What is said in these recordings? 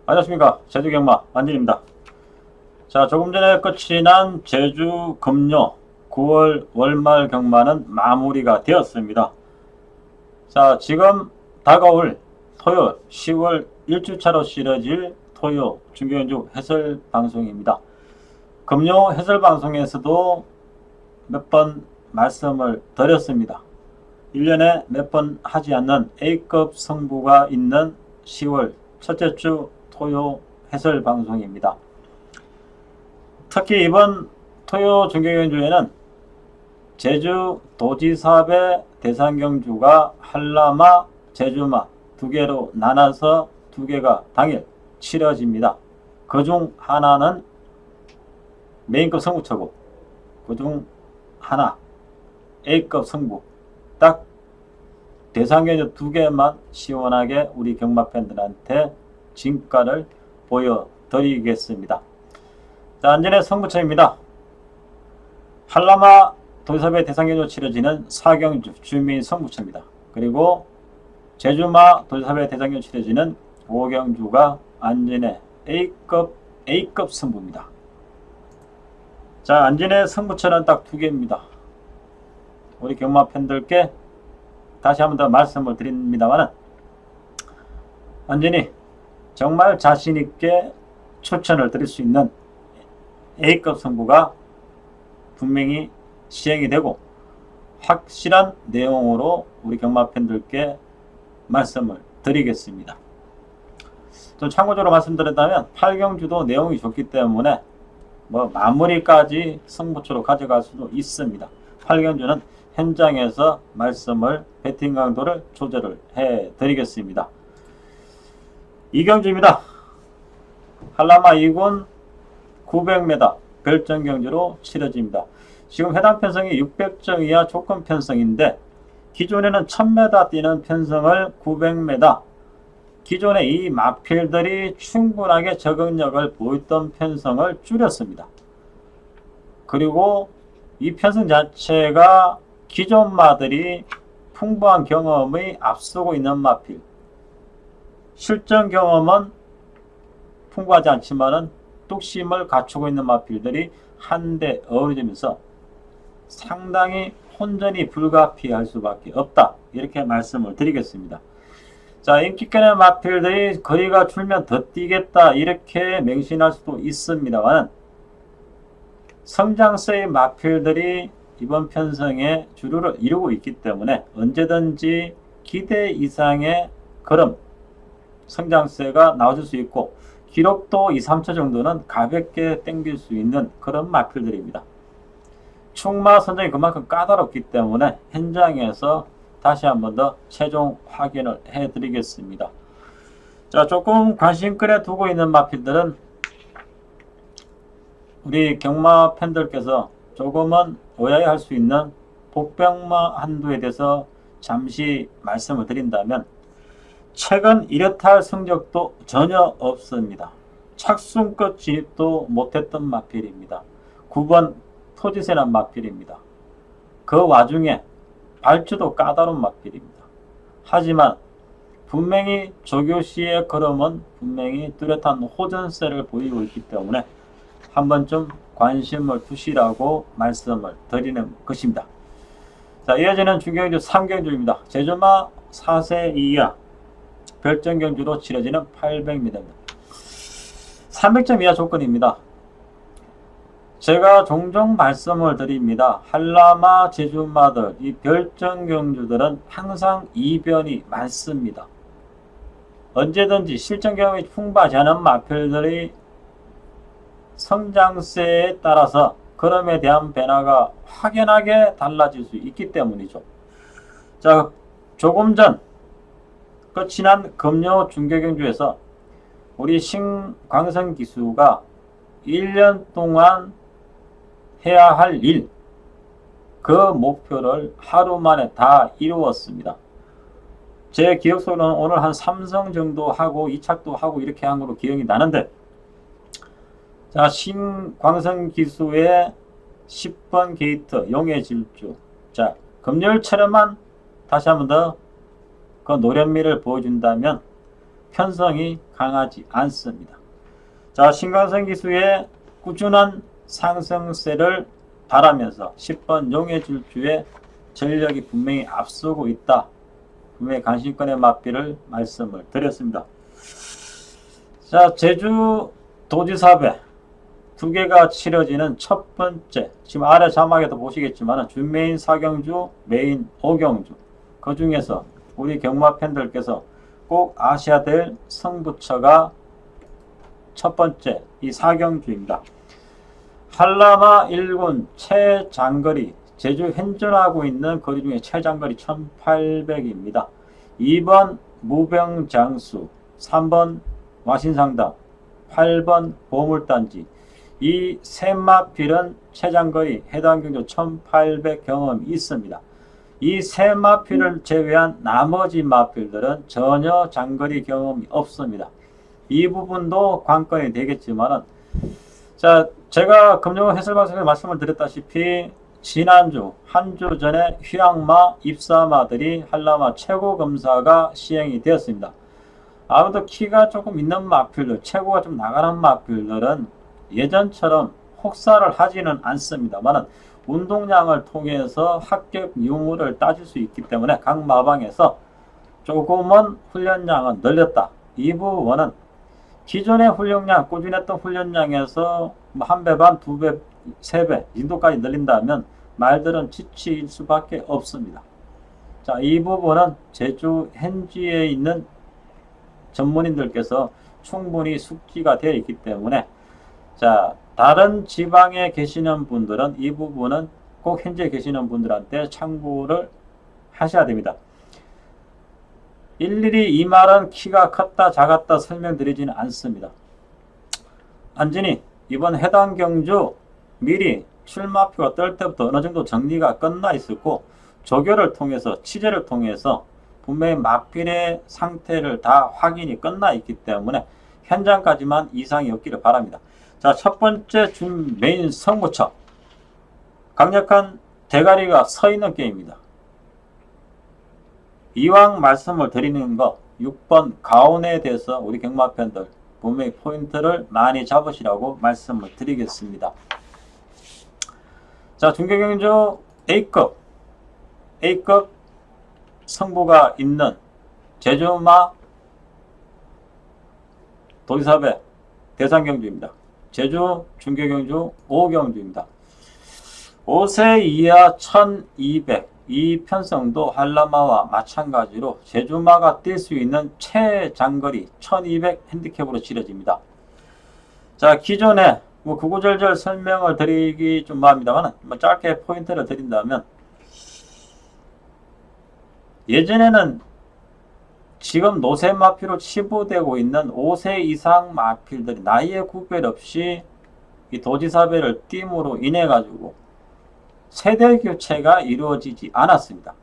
안녕하십니까. 제주경마 안진입니다. 자, 조금 전에 끝이 난 제주 금요 9월 월말 경마는 마무리가 되었습니다. 자, 지금 다가올 토요 10월 1주차로 치러질 토요 중견주 해설 방송입니다. 금요 해설 방송에서도 몇 번 말씀을 드렸습니다. 1년에 몇 번 하지 않는 A급 승부가 있는 10월 첫째 주 토요 해설 방송입니다. 특히 이번 토요 중견주에는 제주 도지사배 대상경주가 한라마, 제주마 두 개로 나눠서 두 개가 당일 치러집니다. 그중 하나는 메인급 승부처고 그중 하나 A급 승부, 딱 대상경주 두 개만 시원하게 우리 경마팬들한테 진가를 보여드리겠습니다. 자, 안전의 승부처입니다. 한라마 도지사배 대상경주 치러지는 사경주 주민 승부처입니다. 그리고 제주마 도지사배 대상경주 치러지는 5경주가 안전의 A급 승부입니다. 자, 안전의 승부처는 딱 두 개입니다. 우리 경마 팬들께 다시 한 번 더 말씀을 드립니다만은, 안전히 정말 자신있게 추천을 드릴 수 있는 A급 승부가 분명히 시행이 되고 확실한 내용으로 우리 경마 팬들께 말씀을 드리겠습니다. 좀 참고적으로 말씀드린다면 8경주도 내용이 좋기 때문에 마무리까지 승부처로 가져갈 수도 있습니다. 8경주는 현장에서 말씀을 배팅 강도를 조절을 해 드리겠습니다. 2경주입니다. 한라마 2군 900m 별정경주로 치러집니다. 지금 해당 편성이 600점 이하 조건 편성인데, 기존에는 1000m 뛰는 편성을 900m, 기존에 이 마필들이 충분하게 적응력을 보였던 편성을 줄였습니다. 그리고 이 편성 자체가 기존 마들이 풍부한 경험이 앞서고 있는 마필, 실전 경험은 풍부하지 않지만은 뚝심을 갖추고 있는 마필들이 한데 어우러지면서 상당히 혼전이 불가피할 수밖에 없다, 이렇게 말씀을 드리겠습니다. 자, 인기권의 마필들이 거리가 줄면 더 뛰겠다, 이렇게 맹신할 수도 있습니다만, 성장세의 마필들이 이번 편성에 주류를 이루고 있기 때문에 언제든지 기대 이상의 걸음, 성장세가 나와줄 수 있고, 기록도 2, 3차 정도는 가볍게 땡길 수 있는 그런 마필들입니다. 충마 선정이 그만큼 까다롭기 때문에 현장에서 다시 한 번 더 최종 확인을 해드리겠습니다. 자, 조금 관심끈에 두고 있는 마필들은 우리 경마 팬들께서 조금은 오해할 수 있는 복병마 한두에 대해서 잠시 말씀을 드린다면, 최근 이렇다 할 성적도 전혀 없습니다. 착순껏 진입도 못했던 마필입니다. 9번 토지세난 마필입니다. 그 와중에 발주도 까다로운 마필입니다. 하지만 분명히 조교시의 걸음은 분명히 뚜렷한 호전세를 보이고 있기 때문에 한 번쯤 관심을 두시라고 말씀을 드리는 것입니다. 자, 이어지는 중경주 3경주입니다. 제주마 4세 이하 별정경주로 치러지는 800m입니다. 300점 이하 조건입니다. 제가 종종 말씀을 드립니다. 한라마, 제주마들, 이 별정경주들은 항상 이변이 많습니다. 언제든지 실전 경험이 풍부하지 않은 마필들이 성장세에 따라서 걸음에 대한 변화가 확연하게 달라질 수 있기 때문이죠. 자, 조금 전 끝이 난 금요 중계경주에서 우리 신광선 기수가 1년 동안 해야 할 일, 그 목표를 하루 만에 다 이루었습니다. 제 기억 속으로는 오늘 한 3성 정도 하고 2착도 하고 이렇게 한 걸로 기억이 나는데, 자, 신광선 기수의 10번 게이트 용의 질주, 자, 금요일처럼만 다시 한 번 더 그 노련미를 보여준다면 편성이 강하지 않습니다. 자, 신강선 기수의 꾸준한 상승세를 바라면서 10번 용해질주의 전력이 분명히 앞서고 있다. 분명히 강신권의 맞비를 말씀을 드렸습니다. 자, 제주 도지사배 두 개가 치러지는 첫 번째, 지금 아래 자막에도 보시겠지만 준메인 4경주, 메인 5경주, 그 중에서 우리 경마 팬들께서 꼭 아셔야 될 승부처가 첫 번째 이 4경주입니다. 한라마 1군 최장거리, 제주 현존하고 있는 거리 중에 최장거리 1800입니다. 2번 무병장수, 3번 와신상담, 8번 보물단지, 이 세 마필은 최장거리 해당 경주 1800 경험이 있습니다. 이 세 마필을 제외한 나머지 마필들은 전혀 장거리 경험이 없습니다. 이 부분도 관건이 되겠지만은, 자, 제가 금융 해설방송에 말씀을 드렸다시피 지난주 한 주 전에 휴양마 입사마들이 한라마 최고 검사가 시행이 되었습니다. 아무도 키가 조금 있는 마필들, 최고가 좀 나가는 마필들은 예전처럼 혹사를 하지는 않습니다만 운동량을 통해서 합격 유무를 따질 수 있기 때문에 각 마방에서 조금은 훈련량은 늘렸다. 이 부분은 기존의 훈련량, 꾸준했던 훈련량에서 한 배 반, 두 배, 세 배 이 정도까지 늘린다면 말들은 지칠 수밖에 없습니다. 자, 이 부분은 제주 현지에 있는 전문인들께서 충분히 숙지가 되어 있기 때문에, 자, 다른 지방에 계시는 분들은 이 부분은 꼭 현지에 계시는 분들한테 참고를 하셔야 됩니다. 일일이 이 말은 키가 컸다 작았다 설명드리지는 않습니다. 안진이 이번 해당 경주 미리 출마표가 뜰 때부터 어느 정도 정리가 끝나 있었고 조교를 통해서 취재를 통해서 분명히 마필의 상태를 다 확인이 끝나 있기 때문에 현장까지만 이상이 없기를 바랍니다. 자, 첫 번째 준 메인 승부처, 강력한 대가리가 서 있는 게임입니다. 이왕 말씀을 드리는 거 6번 가온에 대해서 우리 경마 팬들 분명히 포인트를 많이 잡으시라고 말씀을 드리겠습니다. 자, 중계경주 A급 승부가 있는 제주마 도지사배 대상경주입니다. 제주 중계경주 5경주입니다. 5세 이하 1200, 이 편성도 한라마와 마찬가지로 제주마가 뛸 수 있는 최장거리 1200 핸디캡으로 치러집니다. 자, 기존에 구구절절 설명을 드리기 좀 뭐합니다만 짧게 포인트를 드린다면, 예전에는 지금 노세 마필로 치부되고 있는 5세 이상 마필들이 나이에 구별 없이 이 도지사배를 띄므로 인해 가지고 세대 교체가 이루어지지 않았습니다.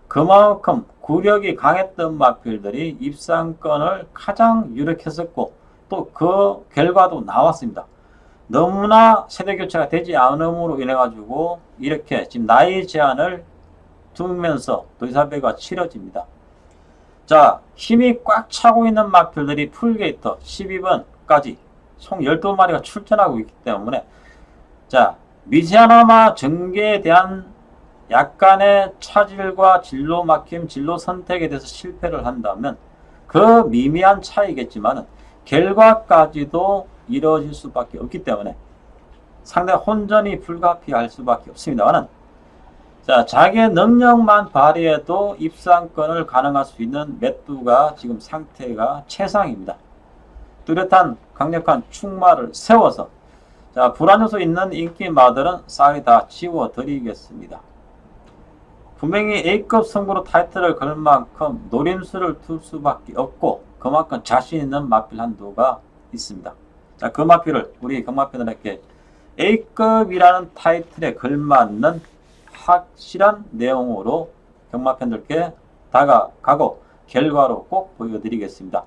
그만큼 구력이 강했던 마필들이 입상권을 가장 유력했었고 또 그 결과도 나왔습니다. 너무나 세대 교체가 되지 않음으로 인해 가지고 이렇게 지금 나이 제한을 두면서 도지사배가 치러집니다. 자, 힘이 꽉 차고 있는 마필들이 풀게이터 12번까지 총 12마리가 출전하고 있기 때문에, 자, 미세하나마 전개에 대한 약간의 차질과 진로 막힘, 진로 선택에 대해서 실패를 한다면 그 미미한 차이겠지만 결과까지도 이루어질 수밖에 없기 때문에 상당히 혼전이 불가피할 수밖에 없습니다만, 자, 자기의 능력만 발휘해도 입상권을 가능할 수 있는 맷두가 지금 상태가 최상입니다. 뚜렷한 강력한 축마를 세워서, 자, 불안 요소 있는 인기 마들은 싹이 다 지워드리겠습니다. 분명히 A급 승부로 타이틀을 걸 만큼 노림수를 둘 수밖에 없고 그만큼 자신 있는 마필 한두가 있습니다. 자, 그 마필을 우리 경마팬들에게 A급이라는 타이틀에 걸맞는 확실한 내용으로 경마팬들께 다가가고 결과로 꼭 보여드리겠습니다.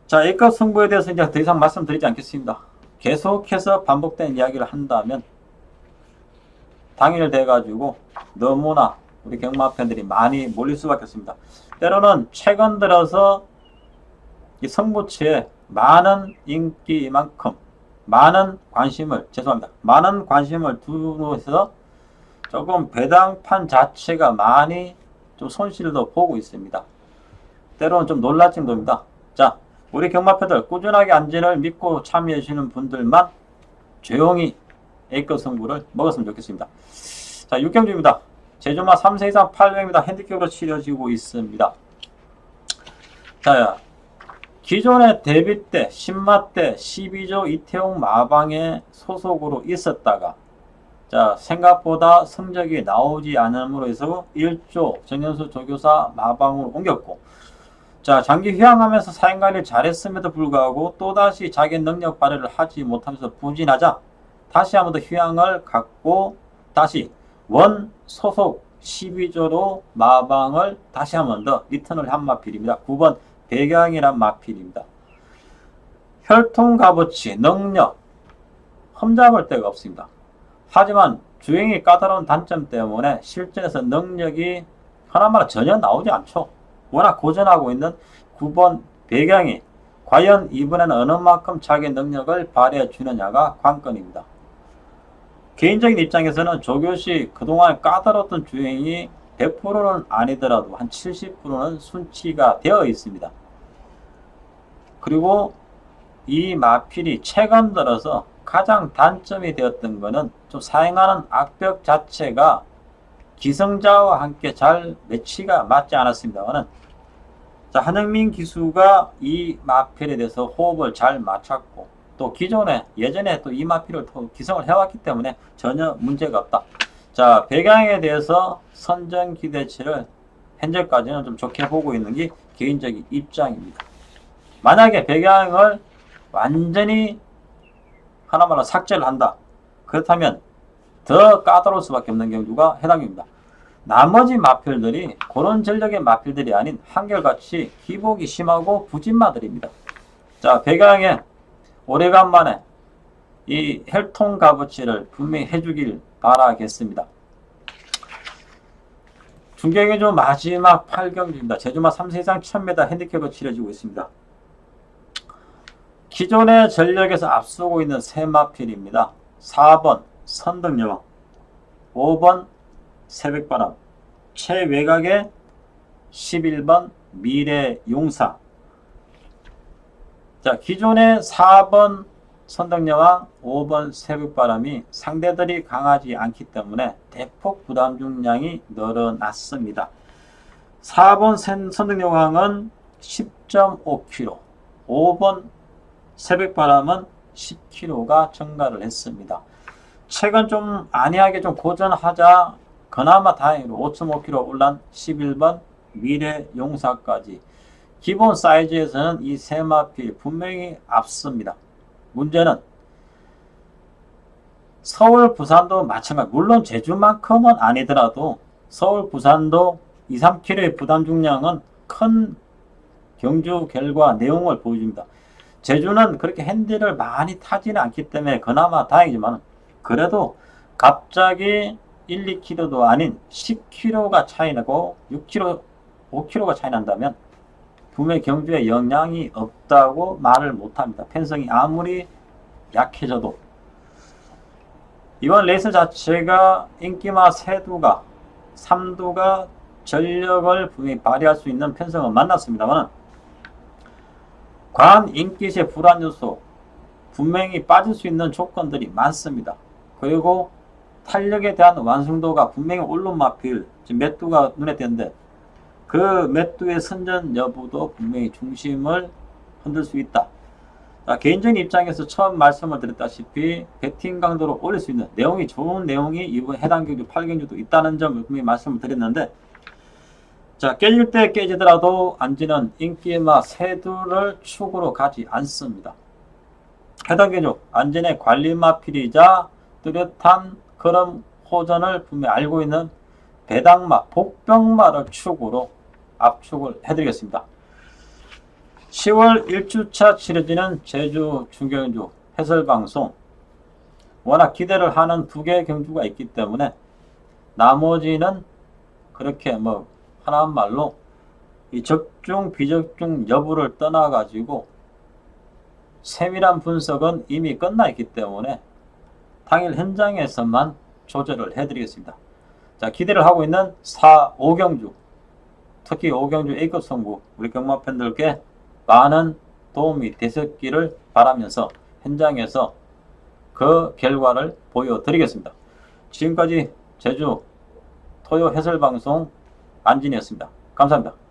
자, A급 승부에 대해서 이제 더 이상 말씀드리지 않겠습니다. 계속해서 반복된 이야기를 한다면 당일 돼가지고 너무나 우리 경마 팬들이 많이 몰릴 수밖에 없습니다. 때로는 최근 들어서 이 승부처에 많은 인기만큼 많은 관심을 두고서 조금 배당판 자체가 많이 좀 손실도 보고 있습니다. 때로는 좀 놀랄 정도입니다. 자, 우리 경마팬들 꾸준하게 안진을 믿고 참여해 주시는 분들만 조용히 A급 승부를 먹었으면 좋겠습니다. 자, 6경주입니다. 제주마 3세 이상 800m 핸디캡으로 치러지고 있습니다. 자, 기존의 데뷔 때, 신마 때 12조 이태용 마방에 소속으로 있었다가 자, 생각보다 성적이 나오지 않음으로 해서 1조 정현수 조교사 마방으로 옮겼고 자, 장기 휴양하면서 사행관리를 잘했음에도 불구하고 또다시 자기 능력 발휘를 하지 못하면서 부진하자 다시 한 번 더 휴양을 갖고 다시 원 소속 12조로 마방을 다시 한 번 더 리턴을 한 마필입니다. 9번 배경이란 마필입니다. 혈통 값어치, 능력 험잡을 데가 없습니다. 하지만 주행이 까다로운 단점 때문에 실전에서 능력이 흔한 말로 전혀 나오지 않죠. 워낙 고전하고 있는 9번 배경이 과연 이번에는 어느 만큼 자기 능력을 발휘해 주느냐가 관건입니다. 개인적인 입장에서는 조교시 그동안 까다로웠던 주행이 100%는 아니더라도 한 70%는 순치가 되어 있습니다. 그리고 이 마필이 최근 들어서 가장 단점이 되었던 것은 좀 사행하는 악벽 자체가 기승자와 함께 잘 매치가 맞지 않았습니다만은 자, 한영민 기수가 이 마필에 대해서 호흡을 잘 맞췄고 또 기존에 예전에 또 이 마필을 또 기성을 해왔기 때문에 전혀 문제가 없다. 자, 배경에 대해서 선정 기대치를 현재까지는 좀 좋게 보고 있는 게 개인적인 입장입니다. 만약에 배경을 완전히 하나말로 삭제를 한다. 그렇다면 더 까다로울 수밖에 없는 경우가 해당입니다. 나머지 마필들이 그런 전력의 마필들이 아닌 한결같이 기복이 심하고 부진마들입니다. 자, 배경에 오래간만에 이 혈통 값어치를 분명히 해주길 바라겠습니다. 중계경주 마지막 8경주입니다. 제주마 3세 이상 1000m 핸디캡으로 치러지고 있습니다. 기존의 전력에서 앞서고 있는 세 마필입니다. 4번 선덕여왕, 5번 새벽바람, 최외곽의 11번 미래용사. 자, 기존의 4번 선덕여왕, 5번 새벽바람이 상대들이 강하지 않기 때문에 대폭 부담 중량이 늘어났습니다. 4번 선덕여왕은 10.5kg, 5번 새벽바람은 10kg가 증가를 했습니다. 최근 좀 안이하게 좀 고전하자 그나마 다행으로 5.5kg 올란 11번 미래용사까지 기본 사이즈에서는 이 세 마필 분명히 앞섭니다. 문제는 서울, 부산도 마찬가지. 물론 제주만큼은 아니더라도 서울, 부산도 2, 3kg의 부담 중량은 큰 경주 결과 내용을 보여줍니다. 제주는 그렇게 핸디를 많이 타지는 않기 때문에 그나마 다행이지만 그래도 갑자기 1, 2kg도 아닌 10kg가 차이 나고 6kg, 5kg가 차이 난다면 분명히 경주에 영향이 없다고 말을 못합니다. 편성이 아무리 약해져도 이번 레이스 자체가 인기마 세두가 3두가 전력을 분명히 발휘할 수 있는 편성은 만났습니다만 과한 인기시의 불안 요소 분명히 빠질 수 있는 조건들이 많습니다. 그리고 탄력에 대한 완성도가 분명히 오른 마필 지금 몇 두가 눈에 띄는데 그 몇 두의 선전 여부도 분명히 중심을 흔들 수 있다. 자, 개인적인 입장에서 처음 말씀을 드렸다시피 배팅 강도를 올릴 수 있는 내용이 좋은 내용이 이번 해당 경주 8경주도 있다는 점을 분명히 말씀을 드렸는데 자, 깨질 때 깨지더라도 안지는 인기마 세두를 축으로 가지 않습니다. 해당 경주 안진의 관리마필이자 뚜렷한 그런 호전을 분명히 알고 있는 배당마, 복병마를 축으로 압축을 해드리겠습니다. 10월 1주차 치러지는 제주 중경주 해설방송 워낙 기대를 하는 두 개의 경주가 있기 때문에 나머지는 그렇게 뭐 하나한 말로 이 적중 비적중 여부를 떠나 가지고 세밀한 분석은 이미 끝나 있기 때문에 당일 현장에서만 조절을 해드리겠습니다. 자, 기대를 하고 있는 4, 5경주, 특히 5경주 A급 선구 우리 경마 팬들께 많은 도움이 되셨기를 바라면서 현장에서 그 결과를 보여드리겠습니다. 지금까지 제주 토요 해설방송 안진이었습니다. 감사합니다.